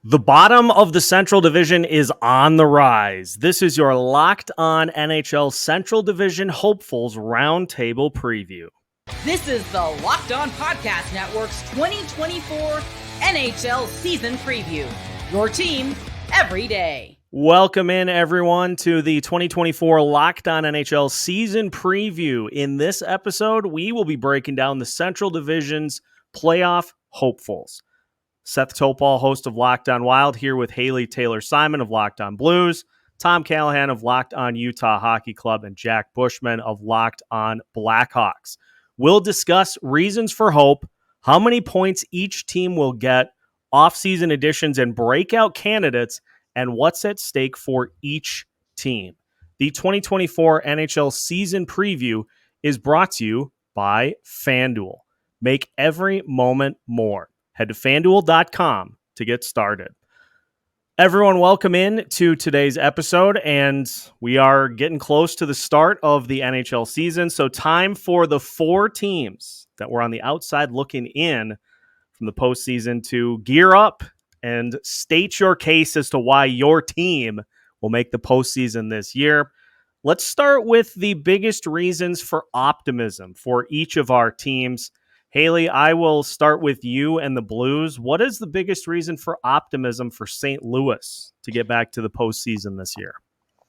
The bottom of the Central Division is on the rise. This is your Locked On NHL Central Division Hopefuls Roundtable Preview. This is the Locked On Podcast Network's 2024 NHL Season Preview. Your team every day. Welcome in, everyone, to the 2024 Locked On NHL Season Preview. In this episode, we will be breaking down the Central Division's playoff hopefuls. Seth Toupal, host of Locked On Wild, here with Haley Taylor-Simon of Locked On Blues, Tom Callahan of Locked On Utah Hockey Club, and Jack Bushman of Locked On Blackhawks. We'll discuss reasons for hope, how many points each team will get, offseason additions and breakout candidates, and what's at stake for each team. The 2024 NHL Season Preview is brought to you by FanDuel. Make every moment more. Head to FanDuel.com to get started. Everyone, welcome in to today's episode, and we are getting close to the start of the NHL season, so time for the four teams that were on the outside looking in from the postseason to gear up and state your case as to why your team will make the postseason this year. Let's start with the biggest reasons for optimism for each of our teams. Haley, I will start with you and the Blues. What is the biggest reason for optimism for St. Louis to get back to the postseason this year?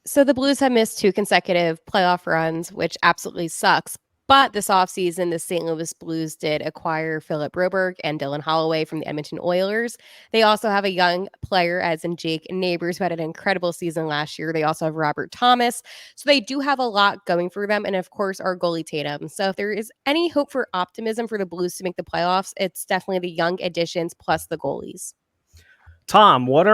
So the Blues have missed two consecutive playoff runs, which absolutely sucks. But this offseason, the St. Louis Blues did acquire Philip Broberg and Dylan Holloway from the Edmonton Oilers. They also have a young player, as in Jake Neighbors, who had an incredible season last year. They also have Robert Thomas. So they do have a lot going for them. And of course, our goalie Tatum. So if there is any hope for optimism for the Blues to make the playoffs, it's definitely the young additions plus the goalies. Tom, what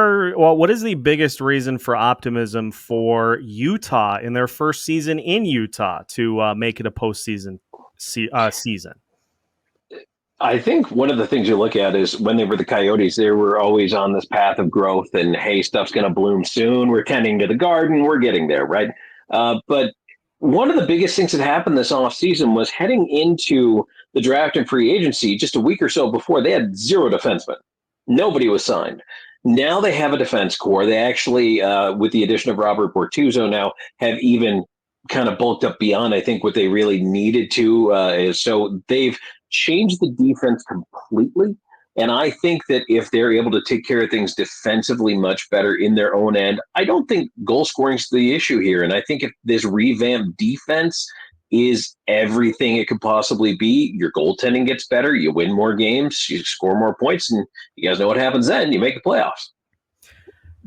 is the biggest reason for optimism for Utah in their first season in Utah to make it a postseason season? I think one of the things you look at is when they were the Coyotes, they were always on this path of growth and, hey, stuff's going to bloom soon. We're tending to the garden. We're getting there, right? But one of the biggest things that happened this offseason was heading into the draft and free agency just a week or so before, they had zero defensemen. Nobody was signed. Now they have a defense core. They actually, with the addition of Robert Bortuzzo now, have even kind of bulked up beyond, I think, what they really needed to. So they've changed the defense completely. And I think that if they're able to take care of things defensively much better in their own end, I don't think goal scoring is the issue here. And I think if this revamped defense is everything it could possibly be, your goaltending gets better, you win more games, you score more points, and you guys know what happens then. You make the playoffs.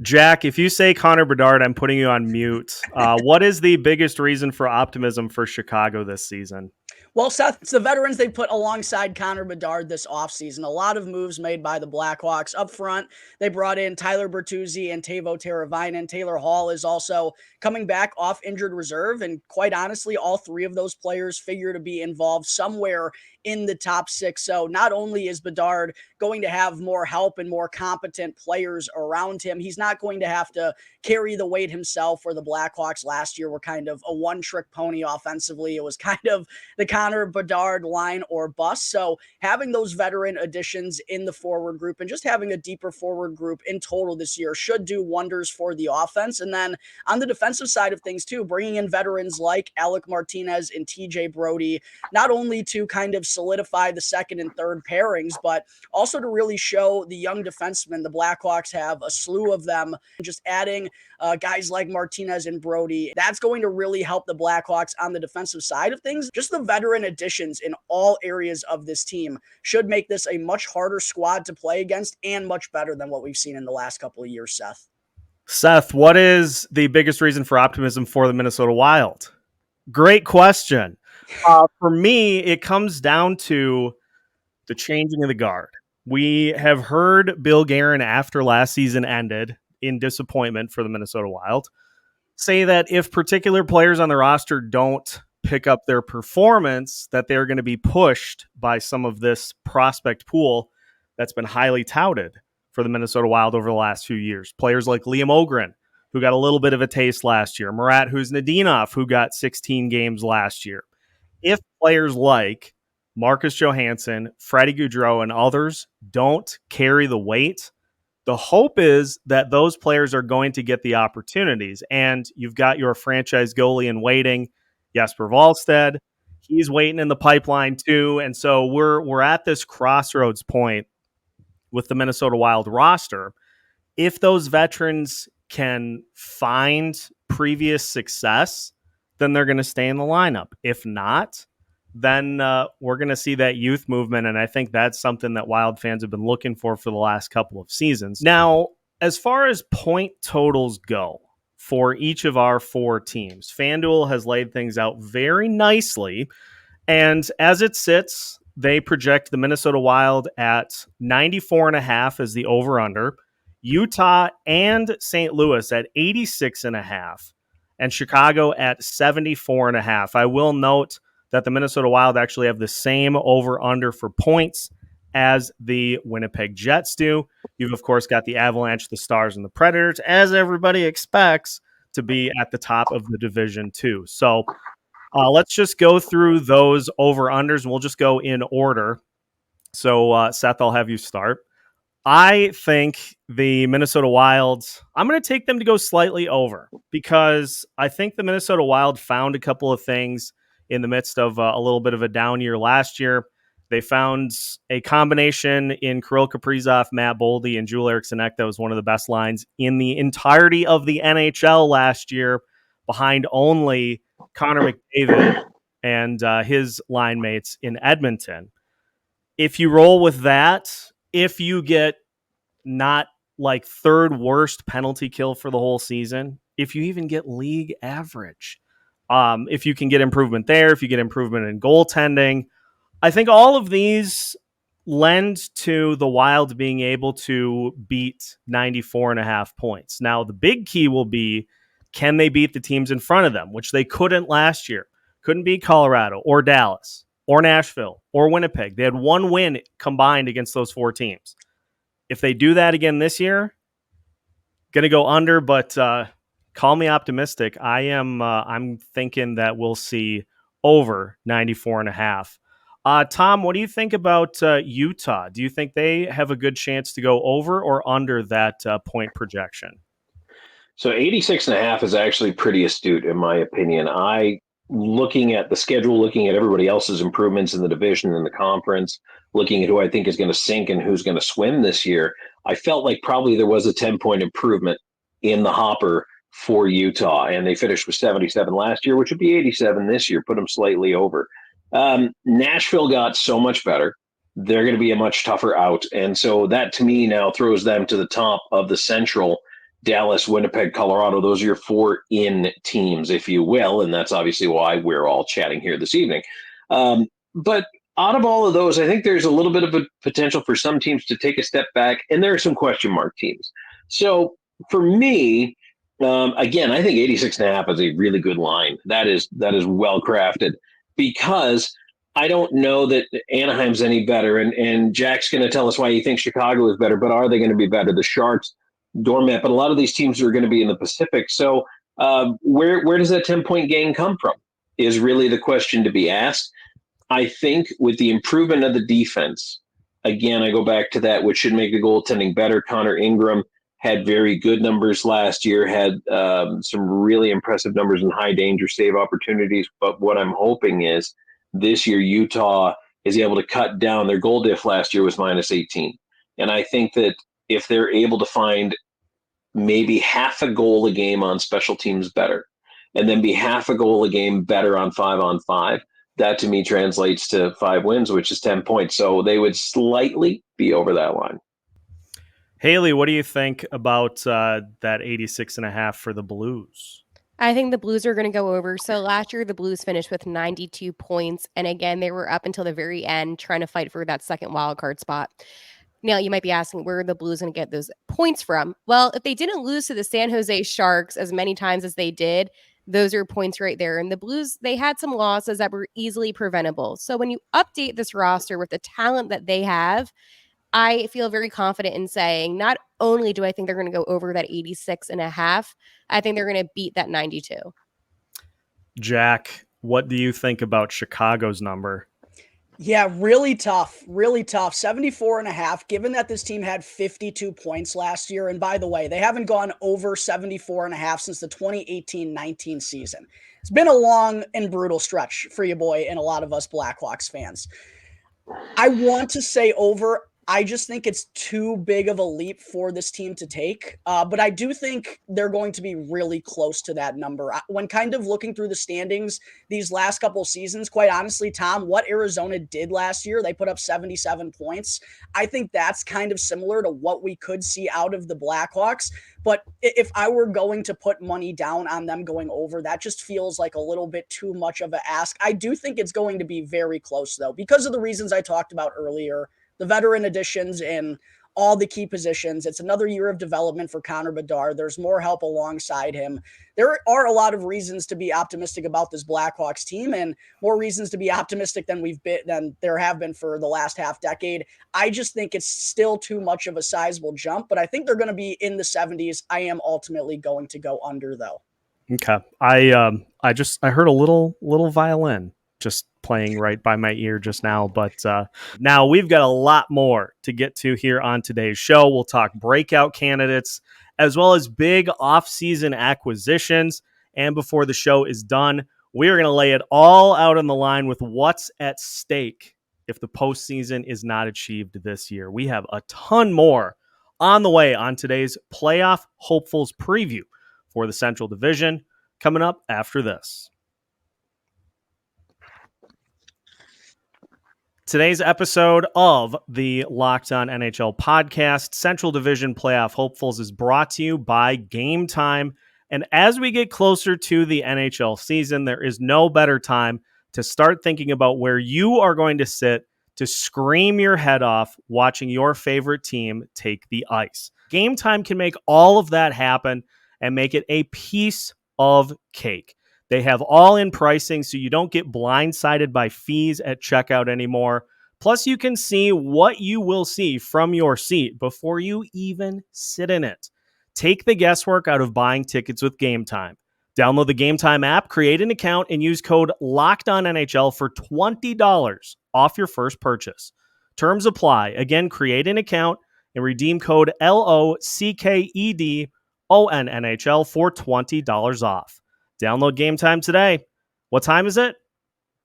Jack, if you say Connor Bedard, I'm putting you on mute. What is the biggest reason for optimism for Chicago this season? Well, Seth, it's the veterans they put alongside Connor Bedard this offseason. A lot of moves made by the Blackhawks. Up front, they brought in Tyler Bertuzzi and Teuvo Teravainen. Taylor Hall is also coming back off injured reserve. And quite honestly, all three of those players figure to be involved somewhere in the top six. So not only is Bedard going to have more help and more competent players around him, he's not going to have to carry the weight himself, where the Blackhawks last year were kind of a one-trick pony offensively. It was kind of the Connor Bedard line or bust. So having those veteran additions in the forward group and just having a deeper forward group in total this year should do wonders for the offense. And then on the defensive side of things too, bringing in veterans like Alec Martinez and TJ Brody, not only to kind of solidify the second and third pairings, but also to really show the young defensemen. The Blackhawks have a slew of them. Just adding guys like Martinez and Brody, that's going to really help the Blackhawks on the defensive side of things. Just the veteran additions in all areas of this team should make this a much harder squad to play against and much better than what we've seen in the last couple of years, Seth. Seth, what is the biggest reason for optimism for the Minnesota Wild? Great question. For me, it comes down to the changing of the guard. We have heard Bill Guerin, after last season ended in disappointment for the Minnesota Wild, say that if particular players on the roster don't pick up their performance, that they're going to be pushed by some of this prospect pool that's been highly touted for the Minnesota Wild over the last few years. Players like Liam Ogren, who got a little bit of a taste last year. Murat Huznadinov, who got 16 games last year. If players like Marcus Johansson, Freddie Gaudreau, and others don't carry the weight, The hope is that those players are going to get the opportunities. And you've got your franchise goalie in waiting, Jesper Wallstedt. He's waiting in the pipeline too. And so we're at this crossroads point with the Minnesota Wild roster. If those veterans can find previous success, then they're going to stay in the lineup. If not, then we're going to see that youth movement. And I think that's something that Wild fans have been looking for the last couple of seasons. Now, as far as point totals go for each of our four teams, FanDuel has laid things out very nicely. And as it sits, they project the Minnesota Wild at 94.5 as the over-under, Utah and St. Louis at 86.5, and Chicago at 74.5. I will note that the Minnesota Wild actually have the same over-under for points as the Winnipeg Jets do. You've, of course, got the Avalanche, the Stars, and the Predators, as everybody expects, to be at the top of the division too. So let's just go through those over-unders, and we'll just go in order. So, Seth, I'll have you start. I think the Minnesota Wild, I'm going to take them to go slightly over because I think the Minnesota Wild found a couple of things in the midst of a little bit of a down year last year. They found a combination in Kirill Kaprizov, Matt Boldy, and Joel Eriksson Ek that was one of the best lines in the entirety of the NHL last year, behind only Connor McDavid and his line mates in Edmonton. If you roll with that, if you get not like third worst penalty kill for the whole season, if you even get league average, if you can get improvement there, if you get improvement in goaltending, I think all of these lend to the Wild being able to beat 94.5 points. Now, the big key will be, can they beat the teams in front of them, which they couldn't last year? Couldn't beat Colorado or Dallas or Nashville or Winnipeg. They had one win combined against those four teams. If they do that again this year, going to go under, but call me optimistic. I'm thinking that we'll see over 94.5. Tom, what do you think about Utah? Do you think they have a good chance to go over or under that point projection? So 86.5 is actually pretty astute, in my opinion. Looking at the schedule, looking at everybody else's improvements in the division and the conference, looking at who I think is going to sink and who's going to swim this year, I felt like probably there was a 10-point improvement in the hopper for Utah. And they finished with 77 last year, which would be 87 this year, put them slightly over. Nashville got so much better. They're going to be a much tougher out. And so that, to me, now throws them to the top of the Central. Dallas, Winnipeg, Colorado, those are your four in teams, if you will. And that's obviously why we're all chatting here this evening. But out of all of those, I think there's a little bit of a potential for some teams to take a step back. And there are some question mark teams. So for me, again, I think 86.5 is a really good line. That is well crafted, because I don't know that Anaheim's any better. And Jack's going to tell us why he thinks Chicago is better, but are they going to be better? The Sharks, doormat, but a lot of these teams are going to be in the Pacific. So where does that 10-point gain come from is really the question to be asked. I think with the improvement of the defense, again, I go back to that, which should make the goaltending better. Connor Ingram had very good numbers last year, had some really impressive numbers in high danger save opportunities. But what I'm hoping is this year Utah is able to cut down. Their goal diff last year was -18. And I think that if they're able to find maybe half a goal a game on special teams better, and then be half a goal a game better on 5-on-5, that to me translates to 5 wins, which is 10 points. So they would slightly be over that line. Haley, what do you think about that 86.5 for the Blues? I think the Blues are going to go over. So last year, the Blues finished with 92 points. And again, they were up until the very end trying to fight for that second wild card spot. Now, you might be asking, where are the Blues going to get those points from? Well, if they didn't lose to the San Jose Sharks as many times as they did, those are points right there. And the Blues, they had some losses that were easily preventable. So when you update this roster with the talent that they have, I feel very confident in saying not only do I think they're going to go over that 86.5, I think they're going to beat that 92. Jack, what do you think about Chicago's number? Yeah, really tough. Really tough. 74.5, given that this team had 52 points last year. And by the way, they haven't gone over 74.5 since the 2018-19 season. It's been a long and brutal stretch for you, boy, and a lot of us Blackhawks fans. I want to say over. I just think it's too big of a leap for this team to take. But I do think they're going to be really close to that number. When kind of looking through the standings these last couple seasons, quite honestly, Tom, what Arizona did last year, they put up 77 points. I think that's kind of similar to what we could see out of the Blackhawks. But if I were going to put money down on them going over, that just feels like a little bit too much of an ask. I do think it's going to be very close, though, because of the reasons I talked about earlier, the veteran additions in all the key positions. It's another year of development for Connor Bedard. There's more help alongside him. There are a lot of reasons to be optimistic about this Blackhawks team, and more reasons to be optimistic than there have been for the last half decade. I just think it's still too much of a sizable jump, but I think they're going to be in the 70s. I am ultimately going to go under, though. Okay. I heard a little violin just playing right by my ear just now, but now we've got a lot more to get to here on today's show. We'll talk breakout candidates as well as big off-season acquisitions. And before the show is done, we're going to lay it all out on the line with what's at stake if the postseason is not achieved this year. We have a ton more on the way on today's Playoff Hopefuls preview for the Central Division, coming up after this. Today's episode of the Locked On NHL podcast, Central Division Playoff Hopefuls, is brought to you by Game Time. And as we get closer to the NHL season, there is no better time to start thinking about where you are going to sit to scream your head off watching your favorite team take the ice. Game Time can make all of that happen and make it a piece of cake. They have all-in pricing, so you don't get blindsided by fees at checkout anymore. Plus, you can see what you will see from your seat before you even sit in it. Take the guesswork out of buying tickets with Game Time. Download the Game Time app, create an account, and use code LOCKEDONNHL for $20 off your first purchase. Terms apply. Again, create an account and redeem code LOCKED ONNHL for $20 off. Download Game Time today. What time is it?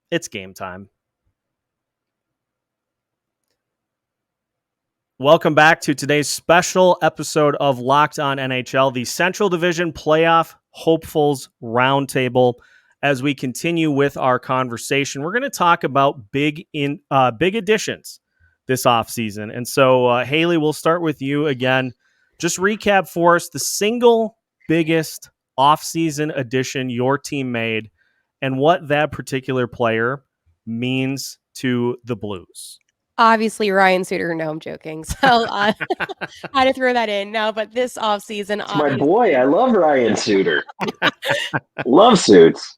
It's game time. Welcome back to today's special episode of Locked On NHL, the Central Division Playoff Hopefuls Roundtable. As we continue with our conversation, we're going to talk about big additions this offseason. And so, Haley, we'll start with you again. Just recap for us the single biggest offseason addition your team made and what that particular player means to the Blues. Obviously, Ryan Suter. No, I'm joking. So I had to throw that in. No, but this offseason, my boy, I love Ryan Suter. Love suits.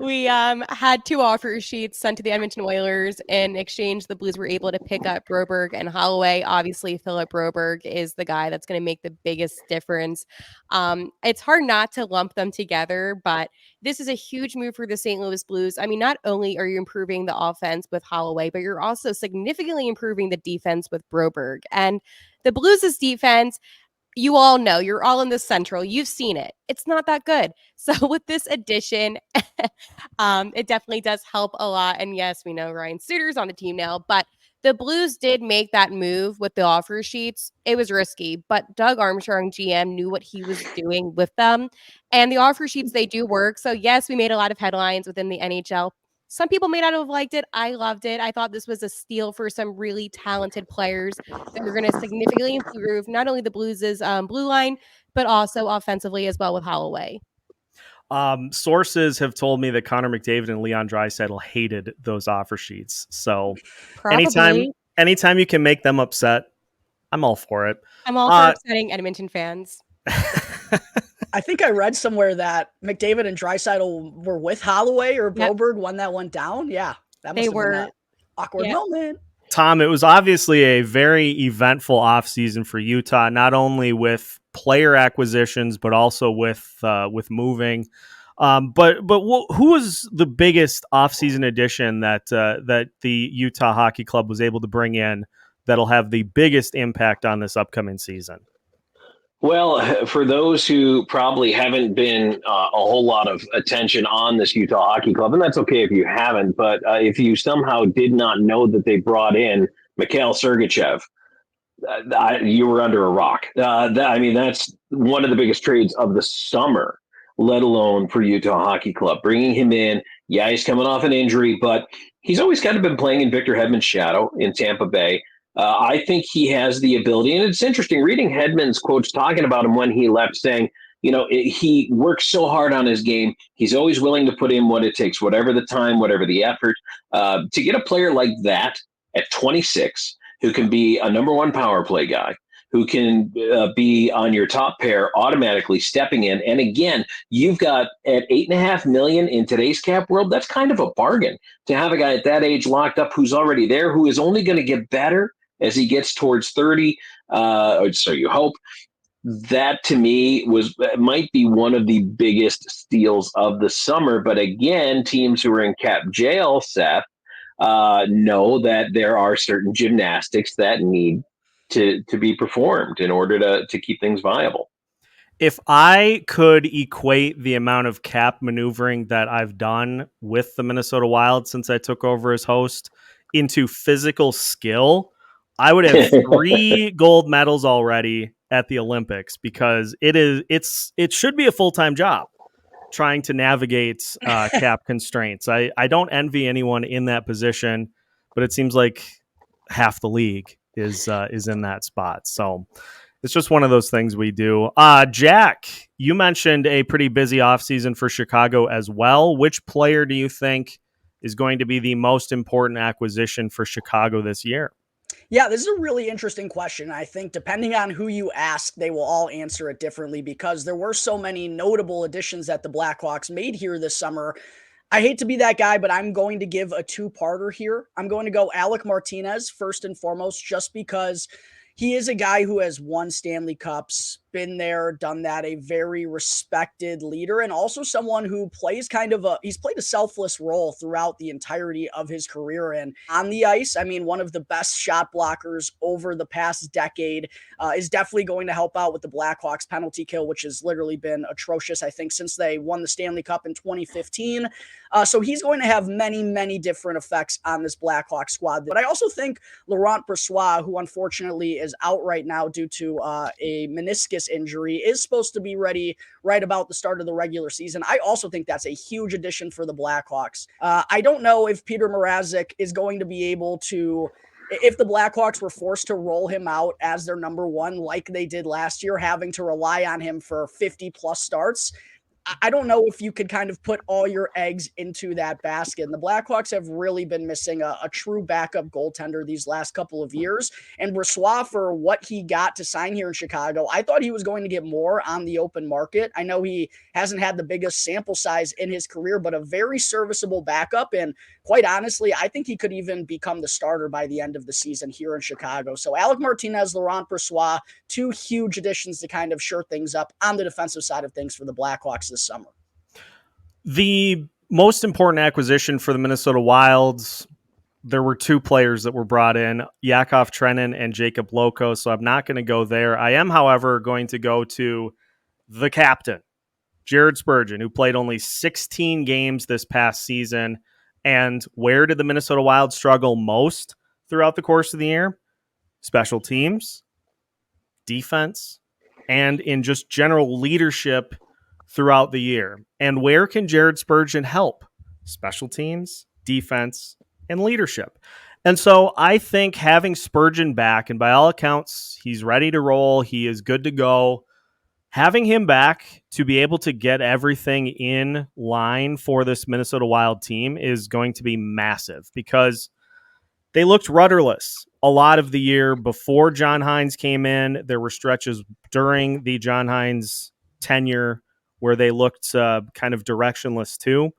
We had two offer sheets sent to the Edmonton Oilers. In exchange, the Blues were able to pick up Broberg and Holloway. Obviously, Philip Broberg is the guy that's going to make the biggest difference. It's hard not to lump them together, but this is a huge move for the St. Louis Blues. I mean, not only are you improving the offense with Holloway, but you're also significantly improving the defense with Broberg. And the Blues' defense, you all know, you're all in the Central. You've seen it. It's not that good. So with this addition, it definitely does help a lot. And yes, we know Ryan Suter's on the team now, but the Blues did make that move with the offer sheets. It was risky, but Doug Armstrong, GM, knew what he was doing with them. And the offer sheets, they do work. So yes, we made a lot of headlines within the NHL. Some people may not have liked it. I loved it. I thought this was a steal for some really talented players that are going to significantly improve not only the Blues' blue line, but also offensively as well with Holloway. Sources have told me that Connor McDavid and Leon Draisaitl hated those offer sheets. So Probably. anytime you can make them upset, I'm all for it. I'm all for upsetting Edmonton fans. I think I read somewhere that McDavid and Draisaitl were with Holloway or Broberg when that went down. Yeah, that must have been that awkward moment. Tom, it was obviously a very eventful offseason for Utah, not only with player acquisitions, but also with moving. Who was the biggest offseason addition that the Utah Hockey Club was able to bring in that'll have the biggest impact on this upcoming season? Well, for those who probably haven't been a whole lot of attention on this Utah Hockey Club, and that's okay if you haven't, but if you somehow did not know that they brought in Mikhail Sergachev, you were under a rock. That's one of the biggest trades of the summer, let alone for Utah Hockey Club. Bringing him in, yeah, he's coming off an injury, but he's always kind of been playing in Victor Hedman's shadow in Tampa Bay. I think he has the ability, and it's interesting reading Hedman's quotes talking about him when he left, saying, he works so hard on his game. He's always willing to put in what it takes, whatever the time, whatever the effort. To get a player like that at 26, who can be a number one power play guy, who can be on your top pair automatically stepping in. And again, you've got at $8.5 million in today's cap world, that's kind of a bargain to have a guy at that age locked up who's already there, who is only going to get better as he gets towards 30. So you hope. That to me might be one of the biggest steals of the summer. But again, teams who are in cap jail, Seth, know that there are certain gymnastics that need to be performed in order to keep things viable. If I could equate the amount of cap maneuvering that I've done with the Minnesota Wild since I took over as host into physical skill, I would have 3 gold medals already at the Olympics, because it should be a full-time job trying to navigate cap constraints. I don't envy anyone in that position, but it seems like half the league is in that spot. So it's just one of those things we do. Jack, you mentioned a pretty busy offseason for Chicago as well. Which player do you think is going to be the most important acquisition for Chicago this year? Yeah, this is a really interesting question. I think depending on who you ask, they will all answer it differently, because there were so many notable additions that the Blackhawks made here this summer. I hate to be that guy, but I'm going to give a two-parter here. I'm going to go Alec Martinez first and foremost, just because he is a guy who has won Stanley Cups, been there, done that, a very respected leader, and also someone who plays he's played a selfless role throughout the entirety of his career. And on the ice, I mean, one of the best shot blockers over the past decade, is definitely going to help out with the Blackhawks penalty kill, which has literally been atrocious, I think, since they won the Stanley Cup in 2015. So he's going to have many, many different effects on this Blackhawks squad. But I also think Laurent Brossoit, who unfortunately is out right now due to a meniscus injury, is supposed to be ready right about the start of the regular season. I also think that's a huge addition for the Blackhawks. I don't know if Peter Mrazek is going to be able to, if the Blackhawks were forced to roll him out as their number one, like they did last year, having to rely on him for 50 plus starts. I don't know if you could kind of put all your eggs into that basket. And the Blackhawks have really been missing a true backup goaltender these last couple of years. And Brossoit, for what he got to sign here in Chicago, I thought he was going to get more on the open market. I know he hasn't had the biggest sample size in his career, but a very serviceable backup. And quite honestly, I think he could even become the starter by the end of the season here in Chicago. So Alec Martinez, Laurent Brossoit, 2 huge additions to kind of shore things up on the defensive side of things for the Blackhawks this summer. The most important acquisition for the Minnesota Wilds, there were 2 players that were brought in, Yakov Trenin and Jacob Loko, so I'm not going to go there. I am, however, going to go to the captain, Jared Spurgeon, who played only 16 games this past season. And where did the Minnesota Wild struggle most throughout the course of the year? Special teams, defense, and in just general leadership throughout the year. And where can Jared Spurgeon help? Special teams, defense, and leadership. And so I think having Spurgeon back, and by all accounts, he's ready to roll, he is good to go. Having him back to be able to get everything in line for this Minnesota Wild team is going to be massive, because they looked rudderless a lot of the year before John Hines came in. There were stretches during the John Hines tenure where they looked kind of directionless too.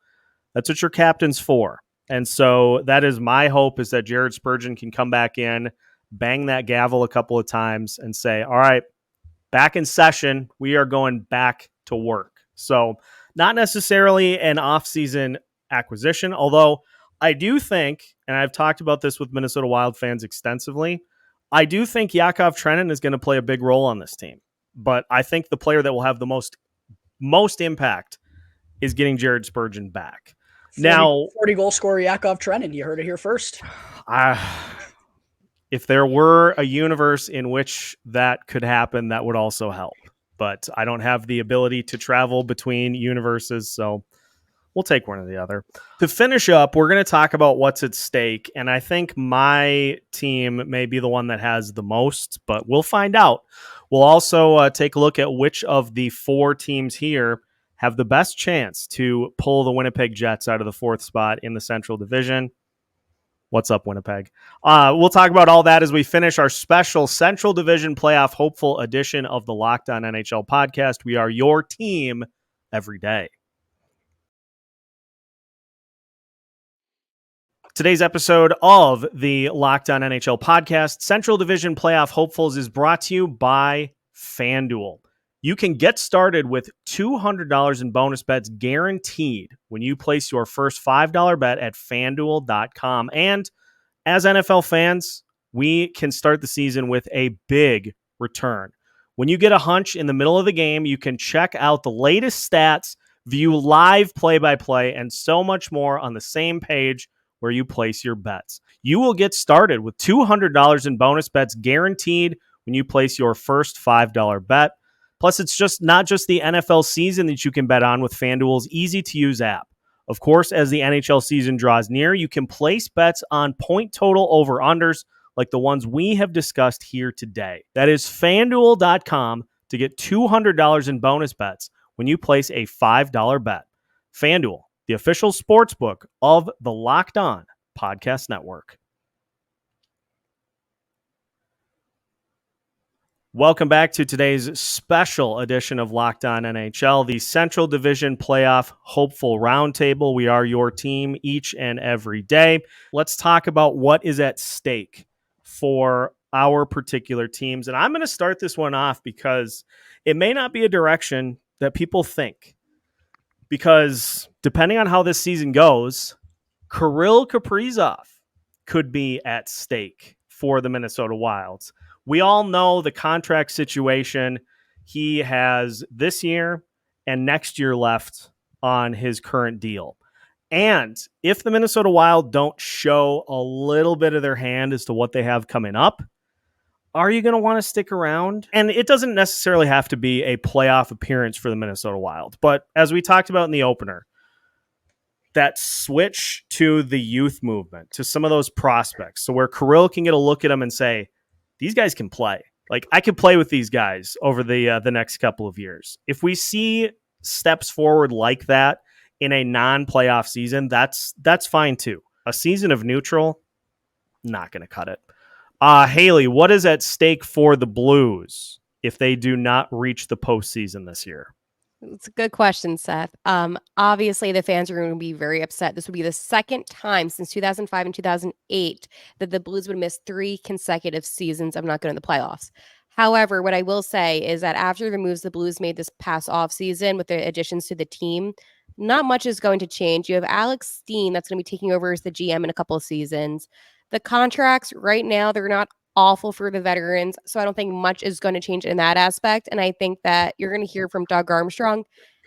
That's what your captain's for. And so that is my hope, is that Jared Spurgeon can come back in, bang that gavel a couple of times and say, all right, back in session, we are going back to work. So not necessarily an offseason acquisition, although I do think, and I've talked about this with Minnesota Wild fans extensively, I do think Yakov Trenin is going to play a big role on this team. But I think the player that will have the most impact is getting Jared Spurgeon back. 40 goal scorer Yakov Trenin. You heard it here first. If there were a universe in which that could happen, that would also help. But I don't have the ability to travel between universes, so we'll take one or the other. To finish up, we're going to talk about what's at stake, and I think my team may be the one that has the most, but we'll find out. We'll also take a look at which of the 4 teams here have the best chance to pull the Winnipeg Jets out of the 4th spot in the Central Division. What's up, Winnipeg? We'll talk about all that as we finish our special Central Division Playoff Hopeful edition of the Locked On NHL podcast. We are your team every day. Today's episode of the Locked On NHL podcast, Central Division Playoff Hopefuls, is brought to you by FanDuel. You can get started with $200 in bonus bets guaranteed when you place your first $5 bet at FanDuel.com. And as NFL fans, we can start the season with a big return. When you get a hunch in the middle of the game, you can check out the latest stats, view live play-by-play, and so much more on the same page where you place your bets. You will get started with $200 in bonus bets guaranteed when you place your first $5 bet. Plus, it's just not just the NFL season that you can bet on with FanDuel's easy-to-use app. Of course, as the NHL season draws near, you can place bets on point total over-unders like the ones we have discussed here today. That is FanDuel.com to get $200 in bonus bets when you place a $5 bet. FanDuel, the official sportsbook of the Locked On Podcast Network. Welcome back to today's special edition of Locked On NHL, the Central Division Playoff Hopeful Roundtable. We are your team each and every day. Let's talk about what is at stake for our particular teams. And I'm going to start this one off because it may not be a direction that people think. Because depending on how this season goes, Kirill Kaprizov could be at stake for the Minnesota Wilds. We all know the contract situation. He has this year and next year left on his current deal. And if the Minnesota Wild don't show a little bit of their hand as to what they have coming up, are you going to want to stick around? And it doesn't necessarily have to be a playoff appearance for the Minnesota Wild. But as we talked about in the opener, that switch to the youth movement, to some of those prospects, so where Kirill can get a look at them and say, these guys can play. Like, I could play with these guys over the next couple of years. If we see steps forward like that in a non-playoff season, that's fine too. A season of neutral, not going to cut it. Haley, what is at stake for the Blues if they do not reach the postseason this year? It's a good question, Seth. Obviously, the fans are going to be very upset. This would be the second time since 2005 and 2008 that the Blues would miss 3 consecutive seasons of not going to the playoffs. However, what I will say is that after the moves the Blues made this past offseason with the additions to the team, not much is going to change. You have Alex Steen that's going to be taking over as the GM in a couple of seasons. The contracts right now, they're not awful for the veterans, so I don't think much is going to change in that aspect. And I think that you're going to hear from Doug Armstrong,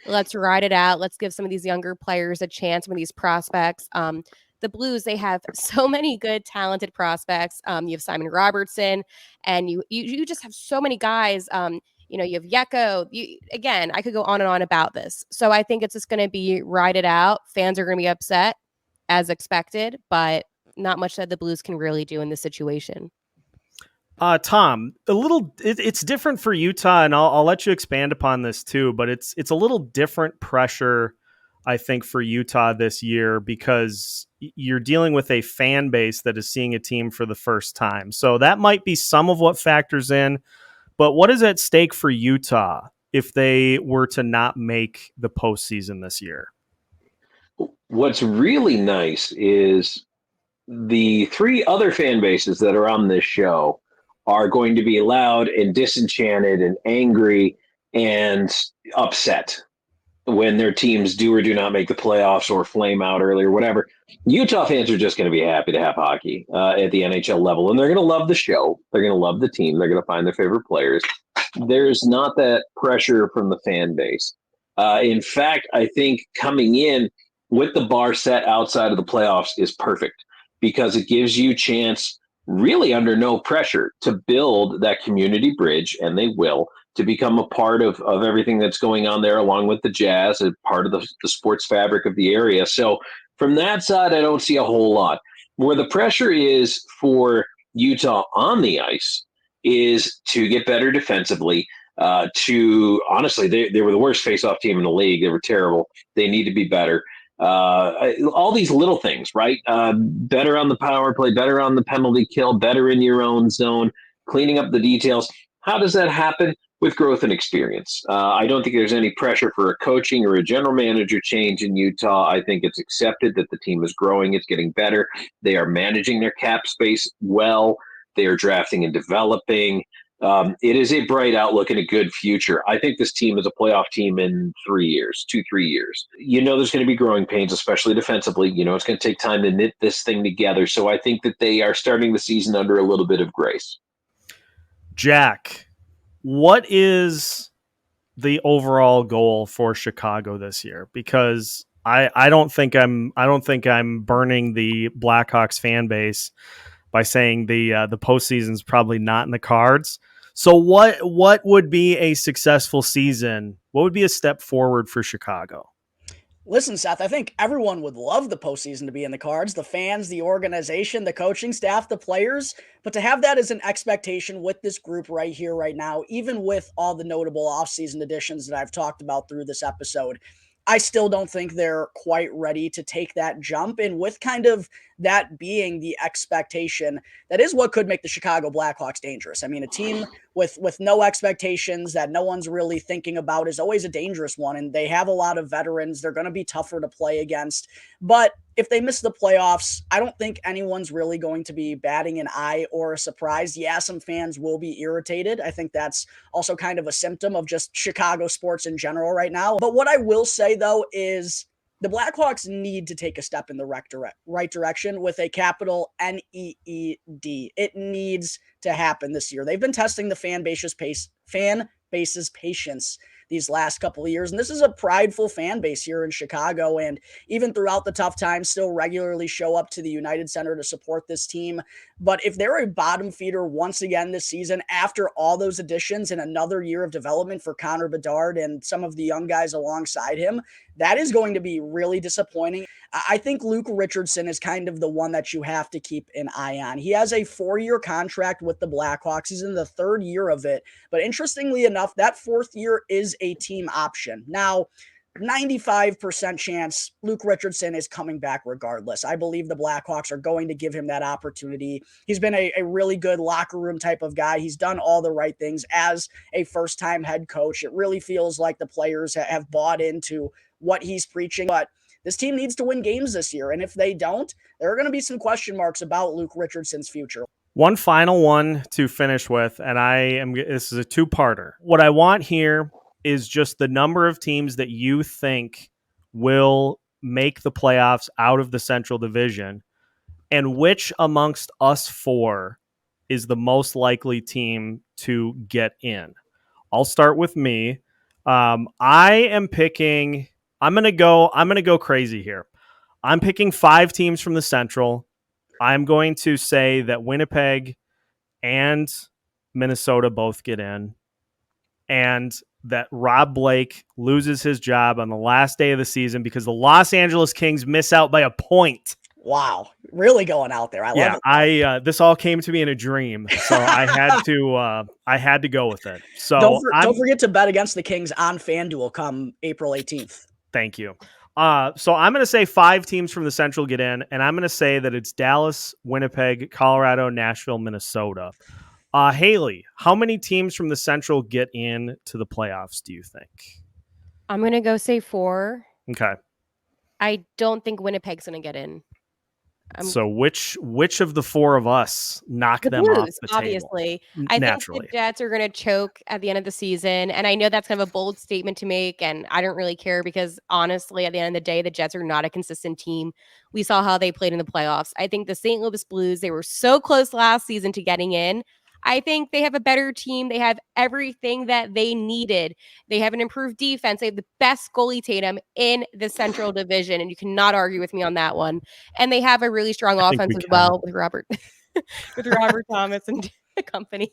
let's ride it out. Let's give some of these younger players a chance, some of these prospects. The Blues, they have so many good, talented prospects. You have Simon Robertson, and you just have so many guys. You have Yeko. Again, I could go on and on about this. So I think it's just going to be ride it out. Fans are going to be upset, as expected, but not much that the Blues can really do in this situation. Tom, it's different for Utah, and I'll let you expand upon this too, but it's a little different pressure, I think, for Utah this year because you're dealing with a fan base that is seeing a team for the first time. So that might be some of what factors in, but what is at stake for Utah if they were to not make the postseason this year? What's really nice is the 3 other fan bases that are on this show are going to be loud and disenchanted and angry and upset. when their teams do or do not make the playoffs or flame out early or whatever. Utah fans are just going to be happy to have hockey at the NHL level, and they're going to love the show. They're going to love the team. They're going to find their favorite players. There's not that pressure from the fan base. In fact, I think coming in with the bar set outside of the playoffs is perfect because it gives you a chance, really under no pressure, to build that community bridge, and they will, to become a part of everything that's going on there, along with the Jazz, and part of the sports fabric of the area. So from that side, I don't see a whole lot. Where the pressure is for Utah on the ice is to get better defensively. To honestly, they were the worst face-off team in the league. They were terrible. They need to be better. All these little things, right? Better on the power play, better on the penalty kill, better in your own zone, cleaning up the details. How does that happen? With growth and experience. I don't think there's any pressure for a coaching or a general manager change in Utah. I think it's accepted that the team is growing. It's getting better. They are managing their cap space well. They are drafting and developing. It is a bright outlook and a good future. I think this team is a playoff team in 3 years, 2-3 years. There's going to be growing pains, especially defensively. It's going to take time to knit this thing together. So I think that they are starting the season under a little bit of grace. Jack, what is the overall goal for Chicago this year? Because I don't think I'm burning the Blackhawks fan base by saying the postseason's probably not in the cards. So what would be a successful season? What would be a step forward for Chicago? Listen, Seth, I think everyone would love the postseason to be in the cards, the fans, the organization, the coaching staff, the players. But to have that as an expectation with this group right here, right now, even with all the notable offseason additions that I've talked about through this episode, I still don't think they're quite ready to take that jump. And with kind of that being the expectation, that is what could make the Chicago Blackhawks dangerous. I mean, a team with no expectations that no one's really thinking about is always a dangerous one. And they have a lot of veterans. They're going to be tougher to play against. But if they miss the playoffs, I don't think anyone's really going to be batting an eye or a surprise. Yeah, some fans will be irritated. I think that's also kind of a symptom of just Chicago sports in general right now. But what I will say, though, is the Blackhawks need to take a step in the right direction with a capital N-E-E-D. It needs to happen this year. They've been testing the fan base's patience these last couple of years. And this is a prideful fan base here in Chicago. And even throughout the tough times, still regularly show up to the United Center to support this team. But if they're a bottom feeder once again this season, after all those additions and another year of development for Connor Bedard and some of the young guys alongside him, that is going to be really disappointing. I think Luke Richardson is kind of the one that you have to keep an eye on. He has a 4-year contract with the Blackhawks. He's in the 3rd year of it. But interestingly enough, that 4th year is a team option. Now, 95% chance Luke Richardson is coming back regardless. I believe the Blackhawks are going to give him that opportunity. He's been a really good locker room type of guy. He's done all the right things as a first-time head coach. It really feels like the players have bought into what he's preaching. But this team needs to win games this year. And if they don't, there are going to be some question marks about Luke Richardson's future. One final one to finish with, and this is a two-parter. What I want here is just the number of teams that you think will make the playoffs out of the Central Division, and which amongst us four is the most likely team to get in. I'll start with me. I am picking. I'm gonna go crazy here. I'm picking 5 teams from the Central. I'm going to say that Winnipeg and Minnesota both get in, and that Rob Blake loses his job on the last day of the season because the Los Angeles Kings miss out by a point. Wow, really going out there. I love it. This all came to me in a dream, so I had to go with it. So don't forget to bet against the Kings on FanDuel come April 18th. Thank you. So I'm going to say 5 teams from the Central get in, and I'm going to say that it's Dallas, Winnipeg, Colorado, Nashville, Minnesota. Haley, how many teams from the Central get in to the playoffs, do you think? I'm going to go say 4. Okay. I don't think Winnipeg's going to get in. So which of the four of us knock The them off Blues, the obviously. table? I think Naturally. the Jets are going to choke at the end of the season. And I know that's kind of a bold statement to make. And I don't really care because honestly, at the end of the day, the Jets are not a consistent team. We saw how they played in the playoffs. I think the St. Louis Blues, they were so close last season to getting in. I think they have a better team. They have everything that they needed. They have an improved defense. They have the best goalie tandem in the Central Division. And you cannot argue with me on that one. And they have a really strong I think offense we as can. well with Robert. With Robert Thomas and company.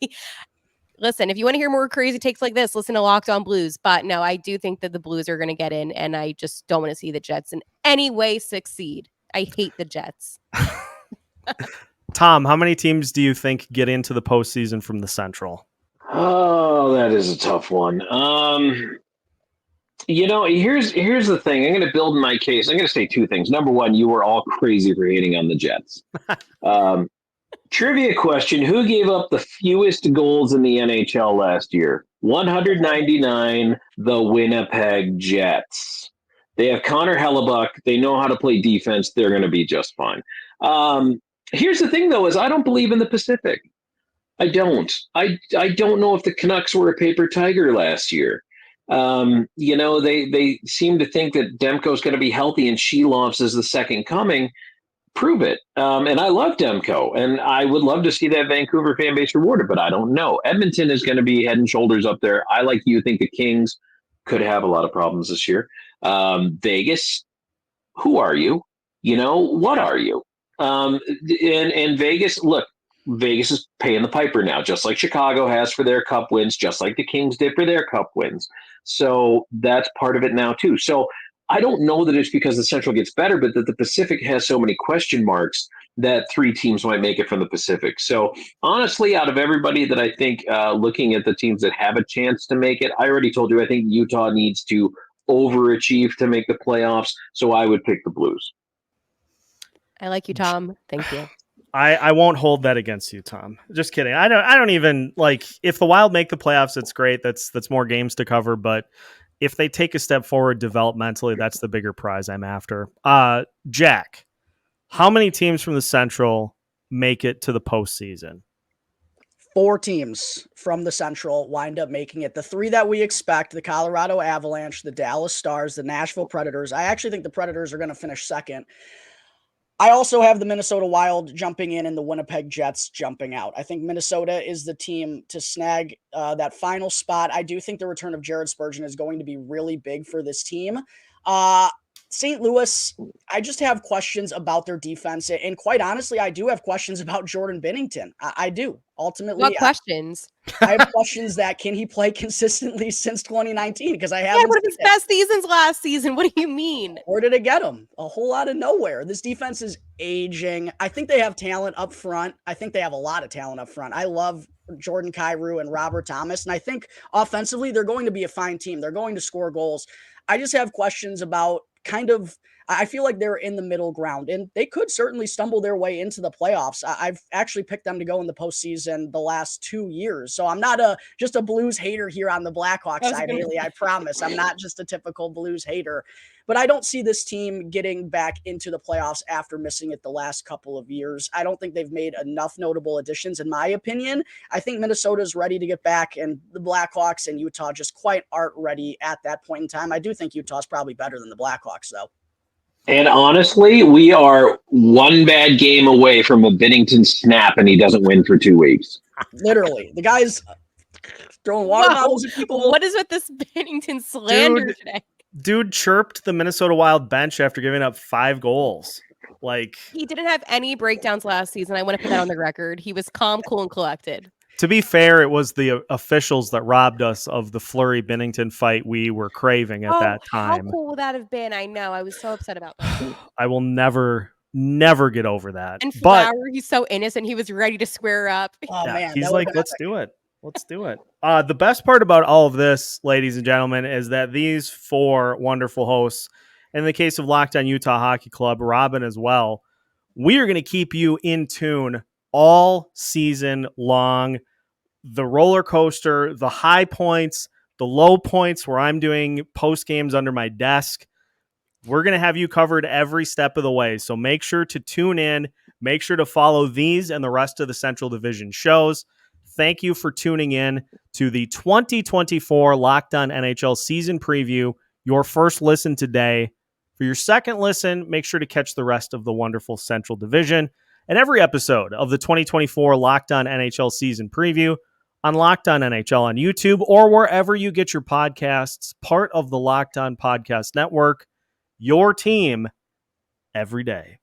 Listen, if you want to hear more crazy takes like this, listen to Locked On Blues. But no, I do think that the Blues are going to get in, and I just don't want to see the Jets in any way succeed. I hate the Jets. Tom, how many teams do you think get into the postseason from the Central? Oh, that is a tough one. Here's the thing. I'm going to build my case. I'm going to say two things. Number one, you were all crazy for hating on the Jets. Trivia question: who gave up the fewest goals in the NHL last year? 199. The Winnipeg Jets. They have Connor Hellebuck. They know how to play defense. They're going to be just fine. Here's the thing, though: is I don't believe in the Pacific. I don't. I don't know if the Canucks were a paper tiger last year. They seem to think that Demko's going to be healthy and Shelov's is the second coming. Prove it. And I love Demko, and I would love to see that Vancouver fan base rewarded, but I don't know. Edmonton is going to be head and shoulders up there. I, like you, think the Kings could have a lot of problems this year. Vegas, who are you? What are you? And Vegas, look, Vegas is paying the piper now, just like Chicago has for their cup wins, just like the Kings did for their cup wins. So that's part of it now, too. So I don't know that it's because the Central gets better, but that the Pacific has so many question marks that three teams might make it from the Pacific. So honestly, out of everybody that I think, looking at the teams that have a chance to make it, I already told you, I think Utah needs to overachieve to make the playoffs. So I would pick the Blues. I like you, Tom. Thank you. I won't hold that against you, Tom. Just kidding. I don't even like, if the Wild make the playoffs, it's great. That's more games to cover, but if they take a step forward developmentally, that's the bigger prize I'm after. Jack, how many teams from the Central make it to the postseason? 4 teams from the Central wind up making it. The 3 that we expect: the Colorado Avalanche, the Dallas Stars, the Nashville Predators. I actually think the Predators are going to finish second. I also have the Minnesota Wild jumping in and the Winnipeg Jets jumping out. I think Minnesota is the team to snag that final spot. I do think the return of Jared Spurgeon is going to be really big for this team. St. Louis, I just have questions about their defense. And quite honestly, I do have questions about Jordan Binnington. I do. Ultimately, What questions? I have questions that, can he play consistently since 2019? Because I haven't one of his best seasons last season. What do you mean? Where did it get him? A whole lot of nowhere. This defense is aging. I think they have talent up front. I think they have a lot of talent up front. I love Jordan Kyrou and Robert Thomas. And I think offensively, they're going to be a fine team. They're going to score goals. I just have questions about I feel like they're in the middle ground, and they could certainly stumble their way into the playoffs. I've actually picked them to go in the postseason the last 2 years. So I'm not just a Blues hater here on the Blackhawks side, Haley. I promise. I'm not just a typical Blues hater. But I don't see this team getting back into the playoffs after missing it the last couple of years. I don't think they've made enough notable additions, in my opinion. I think Minnesota's ready to get back, and the Blackhawks and Utah just quite aren't ready at that point in time. I do think Utah's probably better than the Blackhawks, though. And honestly, we are one bad game away from a Binnington snap, and he doesn't win for 2 weeks. Literally. The guy's throwing water bottles at people. What is with this Binnington slander today? Dude chirped the Minnesota Wild bench after giving up 5 goals. Like, he didn't have any breakdowns last season. I want to put that on the record. He was calm, cool, and collected. To be fair, it was the officials that robbed us of the Fleury Binnington fight we were craving at that time. How cool would that have been? I know. I was so upset about that. I will never get over that. And Flower, he's so innocent. He was ready to square up. Oh, yeah, man. He's like, let's do it. Let's do it. The best part about all of this, ladies and gentlemen, is that these 4 wonderful hosts, in the case of Locked On Utah Hockey Club, Robin as well, we are going to keep you in tune all season long. The roller coaster, the high points, the low points where I'm doing post games under my desk. We're going to have you covered every step of the way. So make sure to tune in. Make sure to follow these and the rest of the Central Division shows. Thank you for tuning in to the 2024 Locked On NHL season preview. Your first listen today. For your second listen, make sure to catch the rest of the wonderful Central Division and every episode of the 2024 Locked On NHL season preview on Locked On NHL on YouTube or wherever you get your podcasts, part of the Locked On Podcast Network. Your team every day.